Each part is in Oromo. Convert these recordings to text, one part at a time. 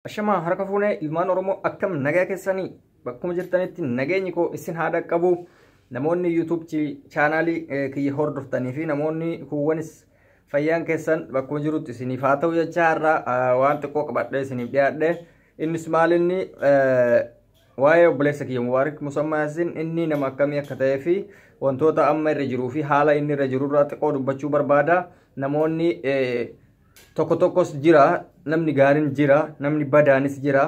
Ashama harka fuunee ilmaan Oromoo akkam nagaa keessanii bakkuma jirtanitti nageenyi koo isin haadha qabu namoonni YouTube chaanaalii kiyya hordoftanii fi namoonni kuwwanis fayyaan keessan bakkuma jirutti isiniif haa ta'u jecha har'a waan xiqqoo qabadhee isiniif dhiyaadhe innis maalinni waa'ee obboleessa kiyya Mubaarak Musammaa Yaasin inni nama akkamii akka ta'ee fi wantoota amma irra jiruu fi haala inni irra jiru irraa xiqqoo dubbachuu barbaada. Namoonni tokko tokkos jira, namni gaariin jira, namni badaanis jira.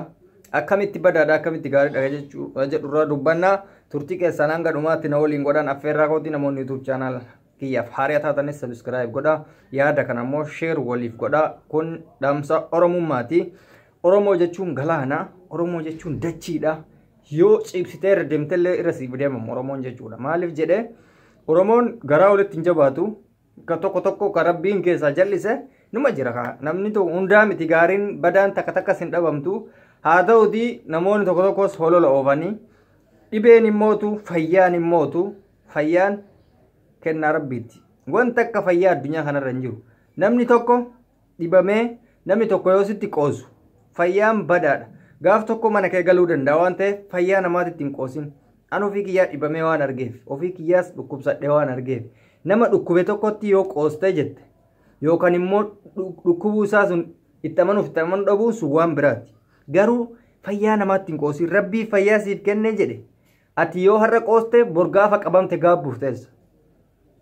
Akkamitti badaadha akkamitti gaariidha jedhurraa dubbanna. Turtii keessan hanga dhumaatti na waliin godhan affeerraa kooti namoonni YouTube channel kiyyaaf haaraa taatanis subscribe godha. Yaada kana immoo share waliif godha. Kun dhaamsa Oromummaati. Oromoo jechuun galaana, Oromoo jechuun dachiidha. Yoo cibsitee irra deemtellee irra siif deemamu Oromoon jechuudha. Maaliif jedhee Oromoon garaa walitti hin jabaatu. Ka tokko tokko ka Rabbiin keessaa jal'ise numa jira. Namni tokko hundaa miti gaariin badaan takka takkas hin dhabamtu. Haa ta'uti namoonni tokko tokkos holola oofanii dhibeen immootu fayyaan immootu fayyaan kennaa Rabbiiti. Wanta akka fayyaa addunyaa kanarra hin jiru. Namni tokko dhibamee namni tokko yoo sitti qoosu fayyaan badaadha. Gaaf tokko mana kee galuu danda'a waan ta'eef fayyaa namaatitti hin qoosin. An ofii kiyyaa dhibamee waan argeef ofii kiyyaas dhukkubsadhee waan argeef nama dhukkube tokkotti yoo qoostee jette yookaan immoo dhukkubuu isaa sun itti amanuuf dhabuun sun waan biraati. Garuu fayyaa namaatti hin qoosin Rabbii fayyaa siif kennee jedhe ati yoo har'a qooste bor gaafa qabamte gaabbuuf teessa.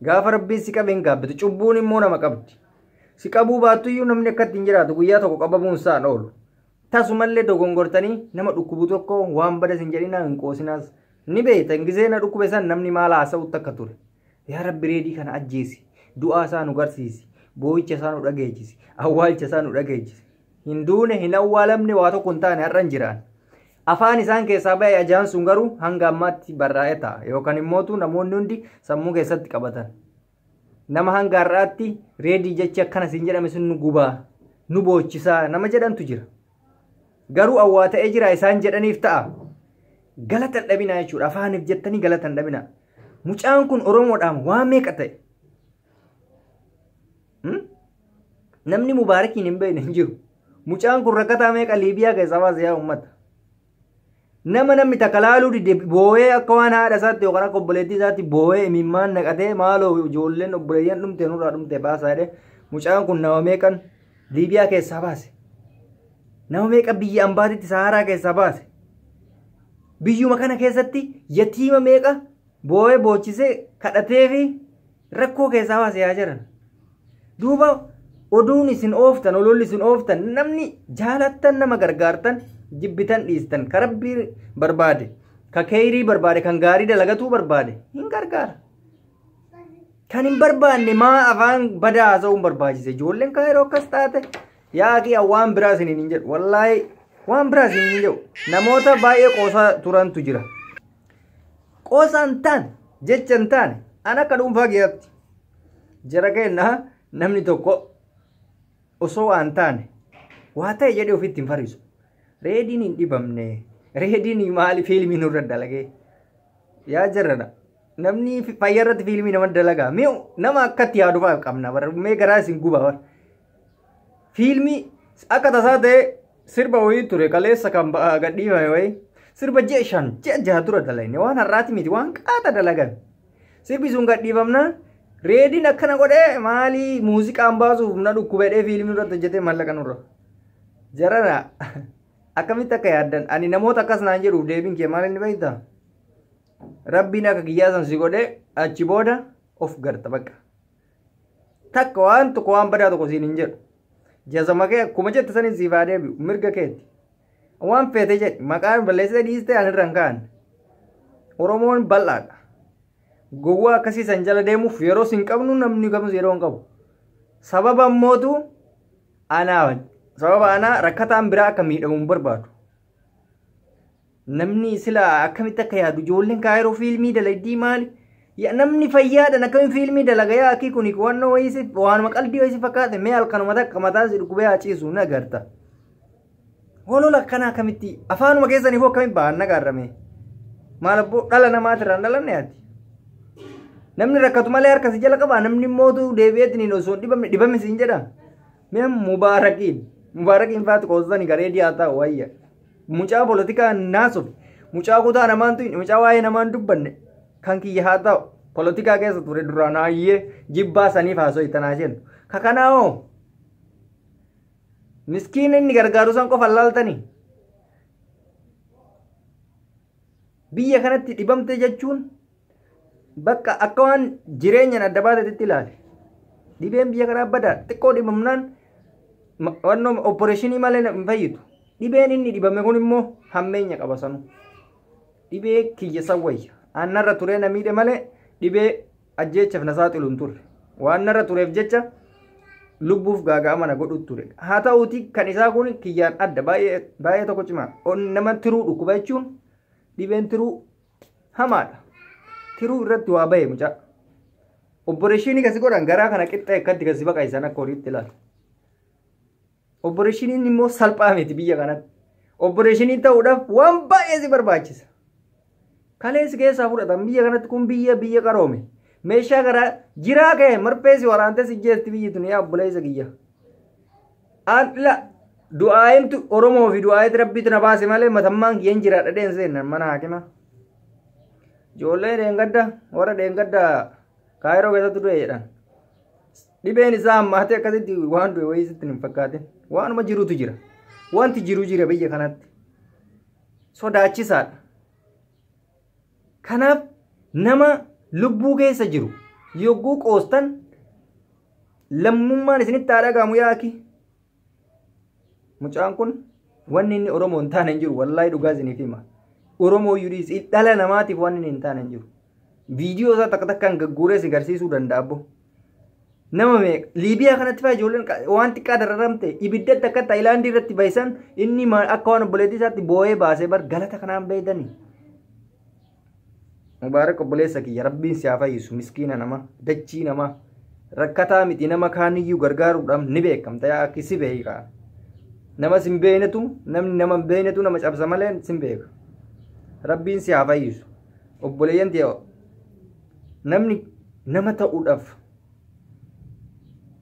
Gaafa Rabbiin si qabeen gaabbitu cubbuun immoo nama qabdi. Si qabuu baattuyyuu namni akkatti hin jiraatu guyyaa tokko qabamuun isaan oolu. Tasumallee dogongortanii nama dhukkubu tokko waan badas hin jedhinaa hin qoosinaas ni beektan gisee na dhukkube san namni maal haasa'utti akka ture. Yaa Rabbi reedii kana ajjeesi du'aa isaa nu garsiisi boo'icha isaa nu dhageechisi awwaalcha isaa nu dhageechisi. Hin duune hin awwaalamne waa tokko hin taane har'a hin jiraan. Afaan isaan keessaa ba'e ajaan sun garuu hanga ammaatti barraa'ee ta'a yookaan immootu namoonni hundi sammuu keessatti qabatan. Nama hanga har'aatti reedii jechi akkana siin jedhame sun nu gubaa nu boochisaa nama jedhantu jira. Garuu awwaa ta'ee jira isaan jedhaniif ta'a. Galata dhabinaa jechuudha afaaniif jettanii galata dhabinaa. Mucaan kun Oromoodhaan waan meeqa ta'e? Namni Mubaarakiin hin beekne hin jiru. Mucaan kun rakkataa meeqa Liibiyaa keessaa baase yaa uummata. Nama namni takka laaluu dide boo'ee akka waan haadha isaatti yookaan akka obboleettii isaatti boo'ee imimmaan naqatee maaloo ijoolleen obboleeyyan dhumte nurraa dhumte baasaa jedhee mucaan kun nama meeqan Liibiyaa keessaa baase. Nama meeqa biyya ambaatitti Saharaa keessaa baase. Biyyuma kana keessatti yatiima meeqa boo'ee boochisee kadhatee fi rakkoo keessaa baase yaa jiran. Duuba oduun isin ooftan ololli isin ooftan namni jaalattan nama gargaartan jibbitan dhiistan ka Rabbii barbaade ka kheyrii barbaade kan gaarii dalagatuu barbaade hin gargaara. Kan hin barbaanne maa afaan badaa haasa'uun barbaachise ijoolleen kan yeroo akkas taate yaa kiyya waan biraa isiniin hin jedhu wallaahi waan biraa isiniin hin jedhu namoota baay'ee qoosaa turantu jira. Qoosaan taane jecha hin taane an akka dhuunfaa kiyyaatti jara kennaa namni tokko osoo waan taane waa ta'e jedhee ofitti hin fariisu. Reediin hin dhibamne reediin maali fiilmii nurra dalagee yaa jarrana namni fayyaa irratti fiilmii nama dalagaa mee nama akkatti yaaduufaa qabna bara mee garaa isin guba bara. Fiilmii akka tasaa ta'e sirba wayii ture kaleessa kan gadhiifame wayii sirba ji'a 5 ji'a 6 dura dalagne waan har'aati miti waan qaata dalagan sirbi sun gadhiifamnaan reediin akkana godhee maali muuziqaan baasuuf na dhukkubedhee fiilmii irratti hojjetee mallaqa nurra jarana akkamitti akka yaaddan ani namoota akkas naan jedhuuf deebiin kee maal inni beektaa Rabbiin akka kiyyaa san si godhee achi booda of garta bakka takka waan tokko waan badaa tokko siin hin jedhu jazama kee akkuma jette saniin siif haa deebi'u mirga keetti waan feete jedhi maqaan balleessee dhiiste an irra hin kaa'an Oromoon bal'aadha. Gowwaa akkasii san jala deemuuf yeroo sin qabnu namni kamus yeroo hin qabu. Sababa ammootu anaa rakkataan biraa akka miidhamu hin barbaadu. Namni sila akkamitti akka yaadu ijoolleen kaayiroo fiilmii dalagdii maali? Namni fayyaadhaan akkamiin fiilmii dalaga yaa akii kuni wannoo wayisi waanuma qalbii wayisi fakkaate mee halkanuma takka mataa si dhukkubee haciisu ni agarta. Holola akkana akkamitti afaanuma keessaniif akkamitti ba'an nagaarrame. Maal abboo dhala namaatirraan dhalanne ati. Namni rakkatu malee harka si jala qaba namni mootu deebi'eetiin osoo dhibame siin jedha. Mee Mubaarak infaat qoosani garee dhiyaataa wayya. Mucaa polotikaa naasuuf mucaa kutaa namaan tu'in mucaa waa'ee namaan dubbanne kan kiyya haa ta'u polotikaa keessa ture duraan hayyee jibbaa saniif haasoo ittanaa jennu. Kakanaa hoo miskiin inni gargaaru san qofa laaltanii biyya kanatti dhibamte jechuun bakka akka waan jireenyaan adda baatetti ilaale. Dhibeen biyya kanaa badaa xiqqoo dhibamnaan wannoo opereeshinii malee hin fayyitu. Dhibeen inni dhibame kun immoo hammeenya qaba sanu. Dhibee kiyya sawwayya. Aan narra turee na miidhe malee dhibee ajjeechaaf na saaxilu hin turre. Waan narra tureef jecha lubbuuf gaaga'ama na godhu ture. Haa ta'uuti kan isaa kun kiyyaan adda baay'ee tokko cimaa. Nama tiruu dhukkuba jechuun dhibeen tiruu hamaadha. Tiruu irratti waa bahe mucaa. Opereeshinii kasi godhan garaa kana qixxee akkatti kasi baqaysan akka horiitti ilaala. Opereeshiniin immoo salphaa miti biyya kanatti. Opereeshinii ta'uudhaaf waan baay'ee si barbaachisa. Kalees keessaa fudhatan biyya kanatti kun biyya qaroome. Meeshaa garaa jiraa ka'e marpeesi waraantee si jeesti biyyi tun yaa obboleessa kiyya. Adla du'aayimtu Oromoo fi du'aayitti rabbiitu na baase malee matammaan kiyyeen jiraadha deenseennan mana haakima. Ijoollee dheengadda warra dheengadda kaayiroo keessatti du'e jedhan. Dhibeen isaa ammaatee akkasitti waan du'e wayisitti hin fakkaatin. Waanuma jirutu jira. Wanti jiru jira biyya kanatti. Sodaachisaadha. Kanaaf nama lubbuu keessa jiru yogguu qoostan lammummaan isinitti haa dhagahamu yaaki. Mucaan kun wanni inni Oromoo hin taane hin jiru wallaahi dhugaa isiniif hima. Oromoo yuudis dhala namaatiif wanni inni hin taane hin jiru. Viidiyoo isaa takka takkaan gagguuree si garsiisuu danda'a abbo. Nama meeqa Liibiyaa kanatti faa ijoolleen waan xiqqaa dararamte ibiddatti akka Taayilaandii irratti baay'isan inni akka waan obboleettii isaatti boo'ee baasee bar galata kanaan beeydanii. Mubaarak obboleessa kiyya rabbiin si haa fayyisu miskiina nama dachii nama rakkataa miti nama kaaniyyuu gargaaruudhaaf ni beekamta yaa akki si beekaa. Nama sin beeynetu namni nama hin beeynetu nama cabsa malee sin beeka. Rabbiin si haa fayyisu obboleeyyan ta'e namni nama ta'uudhaaf.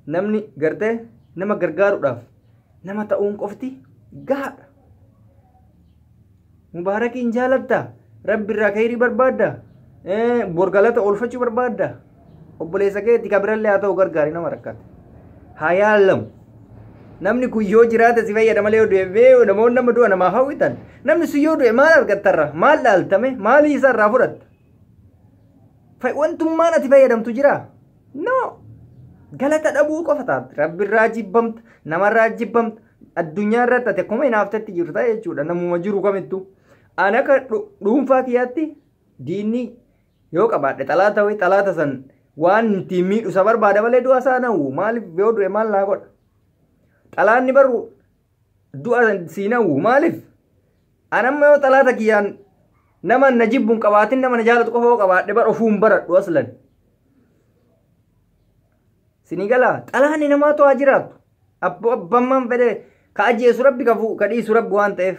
Namni gartee nama gargaaruudhaaf nama ta'uun qofti gahaadha. Mubaarakiin jaalattaa rabbi irraa khayrii barbaadda borgalata oolfachuu barbaadda obboleessa keetti kabirallee haa ta'u gargaari nama rakkate haa yaallamu. Namni kun yoo jiraate si fayyada malee yoo du'e namoonni nama du'a namaaf hawwitan namni sun yoo du'e maal argattarra maal dhaaltame maalii isaa irraa fudhatta wantummaan ati fayyadamtu jira no. Galata dhabuu qofa taate rabbi irraa jibbamta namarraa jibbamta addunyaa irratti ati akkuma hinaaftetti jirta jechuudha namuma jiru kamittu. Ani akka dhuunfaa kiyyaatti diinni yoo qabaadhe xalaata wayii xalaata san waan ittiin miidhu isa barbaada malee du'a isaa nawwu maaliif yoo du'e maal naa godha. Xalaanni baru du'a sii nawwu maaliif ani amma yoo xalaata kiyyaan nama na jibbuun qabaatin nama na jaalatu qofa yoo qabaadhe bar ofuun baradhu aslan. Sinigala xalaanni namaa to'aa jiraatu abbamman fedhe ka ajjeesu rabbi ka dhiisu rabbi waan ta'eef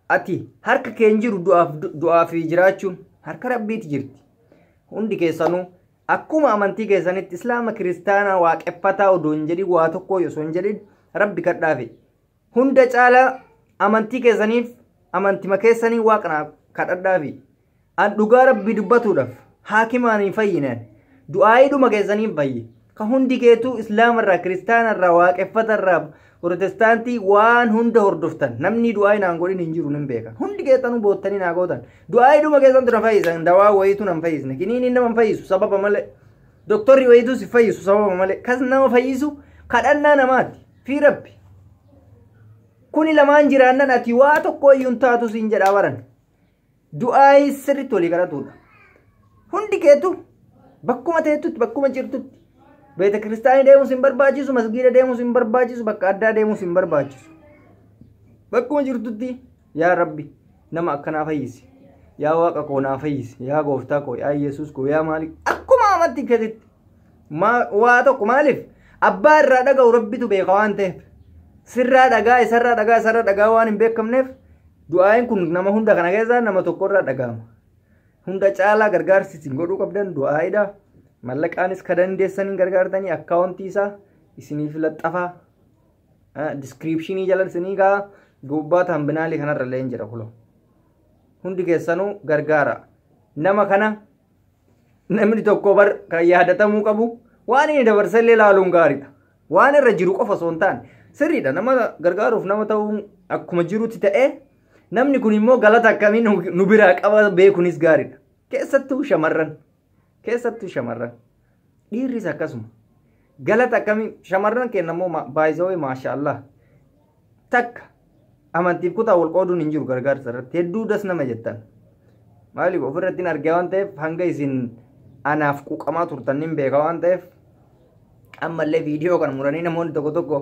ati harka keen jiru du'aa fi jiraachuun harka rabbiiti jirti. Hundi keessanuu akkuma amantii keessanitti islaama kiristaanaa waaqeffataa odoo hin jedhin waa tokko osoo hin jedhin rabbi kadhaafe hunda caalaa amantii keessaniif amantima keessanii waaqna kadhadhaafi an dhugaa rabbi dubbatuudhaaf haakimaan hin fayyinaan. Du'aayidhuma keessanii fayyi ka hundi keetu islaamarraa kiristaanarraa waaqeffatarraa protestaantii waan hunda hordoftan namni du'aayi naan godhin hin jiru nin beekan hundi keessanuu boottanii naa gootan du'aayidhuma keessantu na fayyisan dawaa wayitu nan fayyisne kiniini nama fayyisu sababa malee doktorri wayitu si fayyisu sababa malee kas nama fayyisu kadhannaa namaati fi rabbi kuni lamaan jiraannan ati waa tokko iyyuun taatu siin jedhaa baran du'aayi sirritti walii kadhatuudha hundi keetu bakkuma teettutti bakkuma jirtutti beeta kiristaanii deemuus hin barbaachisu masgiida deemuus hin barbaachisu bakka addaa deemuus hin barbaachisu bakkuma jirtutti yaa rabbi nama akkanaa fayyisi yaa waaqa koo naa fayyisi yaa gooftaa koo yaa yesuus koo yaa maaliif akkuma amantii keetitti waa tokko maaliif abbaa irraa dhaga'u rabbitu beeka waan ta'eef sirraa dhagaa isarraa dhagaa waan hin beekamneef du'aayin kun nama hunda kana keessaa nama tokkorraa dhaga'ama. Hunda caalaa gargaarsi isin godhuu qabdan du'aayidha. Mallaqaanis ka dandeessaniin gargaartanii akkaawuntii isaa isiniif laxxafaa diskiripshinii jala isinii kaa gubbaa tambinaalii kanarra illee hin jira kulo hundi keessanuu gargaara nama kana namni tokko bar kan yaadatamuu qabu waan inni dabarsallee laaluun gaariidha waan irra jiru qofa osoo hin taane sirriidha nama gargaaruuf nama ta'uu akkuma jirutti ta'ee namni kun immoo galata akkamii nu biraa qaba beekuunis gaariidha keessattuu shamarran dhiirris akkasuma galata akkamii shamarran kenna immoo baay'isawee maashaallah takka amantiif kutaa wal qooduun hin jiru gargaarsa irratti hedduu das nama jettan maaliif ofirratti hin argaa waan ta'eef hanga isin anaaf quuqamaa turtan hin beeka waan ta'eef ammallee viidiyoo kana muranii namoonni tokko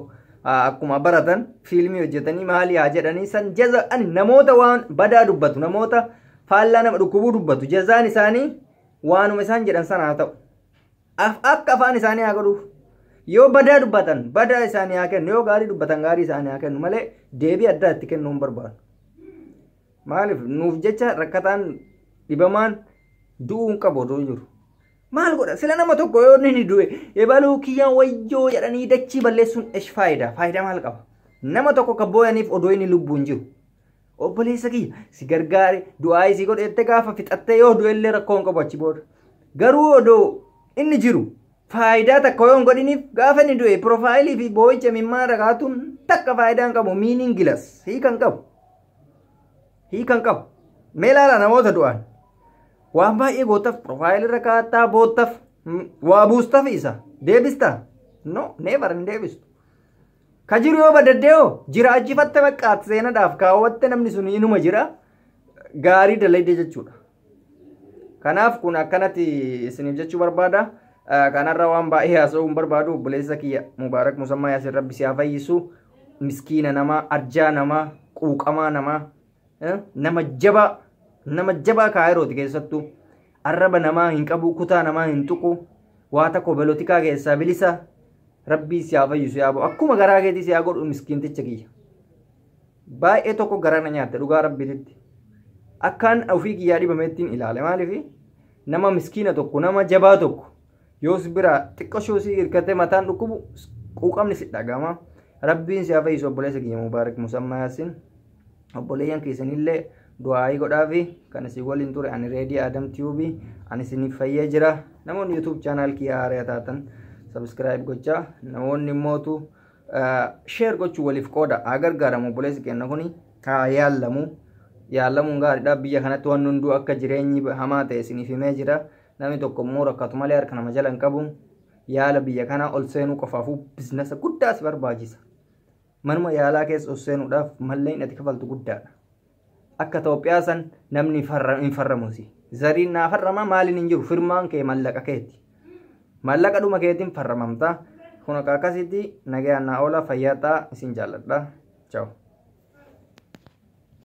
akkuma baratan fiilmii hojjetanii maali haa jedhanii san jazaan namoota waan badaa dubbatu namoota faallaa nama dhukkubuu dubbatu jazaan isaanii waanuma isaan jedhan sana haa ta'u akka afaan isaanii haa godhuuf yoo badaa dubbatan badaa isaanii haa kennu yoo gaarii dubbatan gaarii isaanii haa kennu malee deebii adda itti kennuu hin barbaadu maaliif nuuf jecha rakkataan dhibamaan du'uu hin qabu odoo jiru maal godha sila nama tokko yoo inni du'e ebaluu kiyyaan wayyoo jedhanii dachii balleessuun esh faayidaa maal qaba nama tokko kan booyaniif odoo inni lubbuu hin jiru obboleessa kiyya si gargaare du'aa isii godhette gaafa fixattee yoo du'ellee rakkoo hin qabu achi booda garuu odoo inni jiru faayidaa takka yoo hin godhiniif gaafa inni du'e piroofaayilii fi boo'icha mimmaa ragaatuun takka faayidaa hin qabu miiningilas hiikan qabu mee ilaala namoota du'an waan baay'ee gootaaf piroofaayilii irra kaa'attaa boottaaf waa buustaaf isa deebistaa no neevar hin deebistu ka jiru yoo badaddeeoo jiraachifatte baqqaat seenadhaaf kaawwatte namni sun inuma jira gaarii dalayde jechuudha kanaaf kun akkanatti isiniif jechuu barbaada kanarra waan baay'ee haasa'uu hin barbaadu obboleessa kiyya mubaarak musammaa yaasin rabbi si haa fayyisu miskiina namaa arjaa namaa quuqamaa namaa nama jabaa kaayirooti keessattuu arraba namaa hin qabu kutaa namaa hin tuqu waa takko belotikaa keessaa bilisa rabbii si haa fayyisu yaa bo'u akkuma garaa keetii si haa godhu miskiinticha kiyya baay'ee tokko garana nyaatte dhugaa rabbiititti akkaan ofii kiyyaa dhibameettiin ilaale maaliif nama miskiina tokko nama jabaa tokko yoos bira xiqqashoo si hirkatee mataan dhukkubu quuqamni si dhagama rabbiin si haa fayyisu obboleessa kiyya mubaarak musammaa yaasin obboleeyyan keessanillee du'aayii godhaafi kan isin waliin ture ani reedii Adam Tube ani isiniif fayyee jira namoonni YouTube channel kiyya haaraa taatan subscribe gochaa namoonni immootu share gochuu waliif qooda gargaaramu obboleessi keenya kuni haa yaallamuun gaariidha biyya kanatti waan hunduu akka jireenyi hamaa ta'e isiniif himee jira namni tokko immoo rakkatu malee harka nama jala hin qabu yaala biyya kanaa ol seenuu qofaafuu biizinasa guddaas barbaachisa manuma yaalaa keessa ol seenuudhaaf malleen ati kafaltu guddaadha akka Itoophiyaa san namni hin farramuusi zariin naa farrama maaliin hin jiru firmaan kee mallaqa keeti mallaqa dhuma keetiin farramamta kun akka akkasitti nagayaan naa oola fayyaa ta'aa isin jaalladha ciao